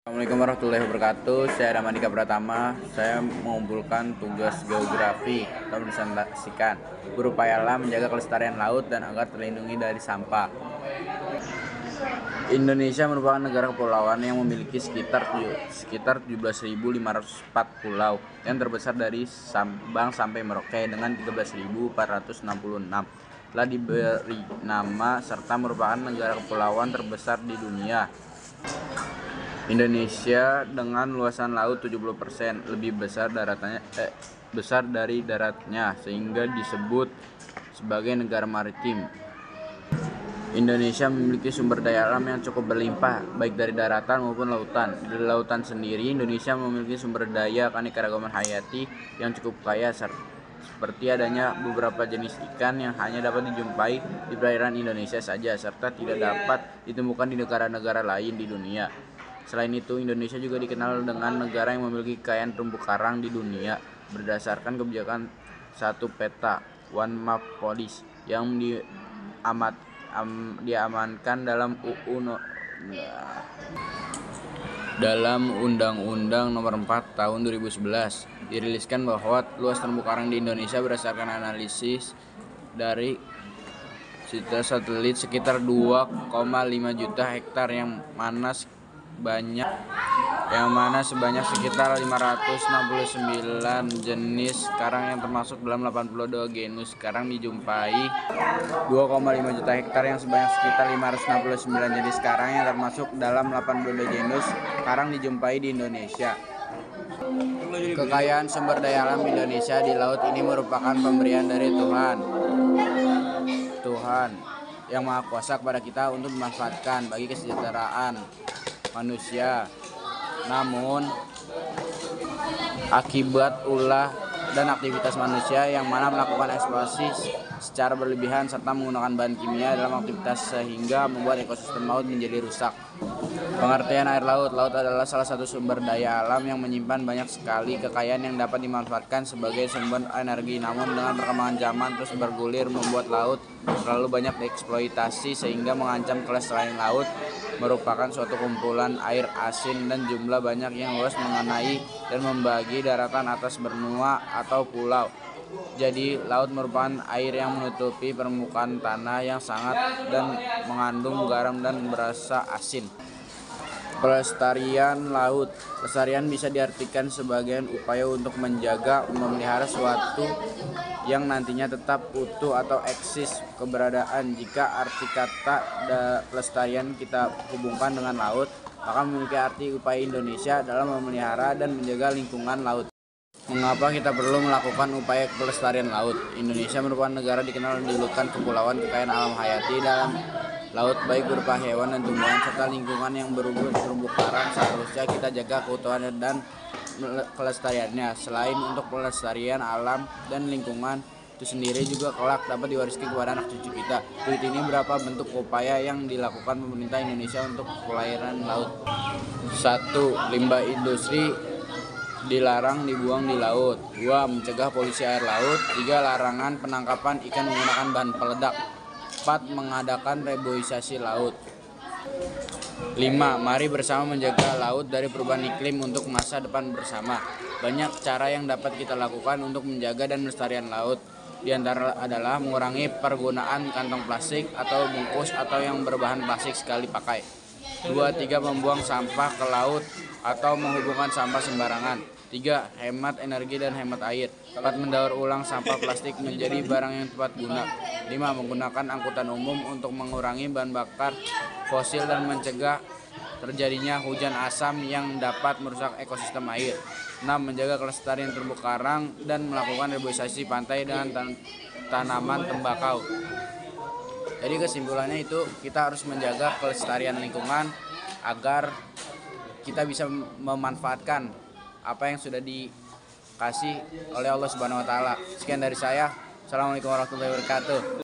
Assalamualaikum warahmatullahi wabarakatuh. Saya Ramadika Pratama. Saya mengumpulkan tugas geografi atau menpresentasikan. Berupayalah menjaga kelestarian laut dan agar terlindungi dari sampah. Indonesia merupakan negara kepulauan yang memiliki sekitar 17.504 pulau yang terbesar dari Sabang sampai Merauke dengan 13.466. Telah diberi nama serta merupakan negara kepulauan terbesar di dunia. Indonesia dengan luasan laut 70% lebih besar dari daratnya sehingga disebut sebagai negara maritim. Indonesia memiliki sumber daya alam yang cukup berlimpah baik dari daratan maupun lautan. Di lautan sendiri Indonesia memiliki sumber daya keanekaragaman hayati yang cukup kaya seperti adanya beberapa jenis ikan yang hanya dapat dijumpai di perairan Indonesia saja serta tidak dapat ditemukan di negara-negara lain di dunia. Selain itu, Indonesia juga dikenal dengan negara yang memiliki kekayaan terumbu karang di dunia berdasarkan kebijakan satu peta (One Map Policy) yang diamankan dalam Undang-Undang Nomor 4 Tahun 2011. Diriliskan bahwa luas terumbu karang di Indonesia berdasarkan analisis dari satelit sekitar 2,5 juta hektar yang mana sebanyak sekitar 569 jenis karang yang termasuk dalam 82 genus karang dijumpai. 2,5 juta hektar yang sebanyak sekitar 569 jenis karang yang termasuk dalam 82 genus karang dijumpai di Indonesia. Kekayaan sumber daya alam Indonesia di laut ini merupakan pemberian dari Tuhan yang Maha Kuasa kepada kita untuk dimanfaatkan bagi kesejahteraan manusia. Namun akibat ulah dan aktivitas manusia yang mana melakukan eksploitasi secara berlebihan serta menggunakan bahan kimia dalam aktivitas sehingga membuat ekosistem laut menjadi rusak. Pengertian air laut. Laut adalah salah satu sumber daya alam yang menyimpan banyak sekali kekayaan yang dapat dimanfaatkan sebagai sumber energi. Namun dengan perkembangan zaman terus bergulir membuat laut terlalu banyak dieksploitasi sehingga mengancam kelestarian laut. Merupakan suatu kumpulan air asin dan jumlah banyak yang luas mengenai dan membagi daratan atas benua atau pulau. Jadi laut merupakan air yang menutupi permukaan tanah yang sangat dan mengandung garam dan berasa asin. Pelestarian laut. Pelestarian bisa diartikan sebagai upaya untuk menjaga, memelihara suatu yang nantinya tetap utuh atau eksis keberadaan. Jika arti kata pelestarian kita hubungkan dengan laut, maka memiliki arti upaya Indonesia dalam memelihara dan menjaga lingkungan laut. Mengapa kita perlu melakukan upaya pelestarian laut? Indonesia merupakan negara dikenal dijulukan kepulauan kekayaan alam hayati dalam laut baik berupa hewan dan tumbuhan serta lingkungan yang berhubung terumbu karang. Seharusnya kita jaga keutuhan dan kelestariannya. Selain untuk pelestarian alam dan lingkungan itu sendiri juga kelak dapat diwariskan kepada anak cucu kita. Berikut ini beberapa bentuk upaya yang dilakukan pemerintah Indonesia untuk pelestarian laut. 1. Limbah industri dilarang dibuang di laut. 2. Mencegah polusi air laut. 3. Larangan penangkapan ikan menggunakan bahan peledak. 4. Mengadakan reboisasi laut. 5. Mari bersama menjaga laut dari perubahan iklim untuk masa depan bersama. Banyak cara yang dapat kita lakukan untuk menjaga dan melestarikan laut. Di antara adalah mengurangi penggunaan kantong plastik atau bungkus atau yang berbahan plastik sekali pakai. 2. Membuang sampah ke laut atau menghubungkan sampah sembarangan. 3. Hemat energi dan hemat air. 4. Mendaur ulang sampah plastik menjadi barang yang tepat guna. 5. Menggunakan angkutan umum untuk mengurangi bahan bakar fosil dan mencegah terjadinya hujan asam yang dapat merusak ekosistem air. 6. Menjaga kelestarian terumbu karang dan melakukan reboisasi pantai dengan tanaman tembakau. Jadi kesimpulannya itu kita harus menjaga kelestarian lingkungan agar kita bisa memanfaatkan apa yang sudah dikasih oleh Allah Subhanahu wa taala. Sekian dari saya. Assalamualaikum warahmatullahi wabarakatuh.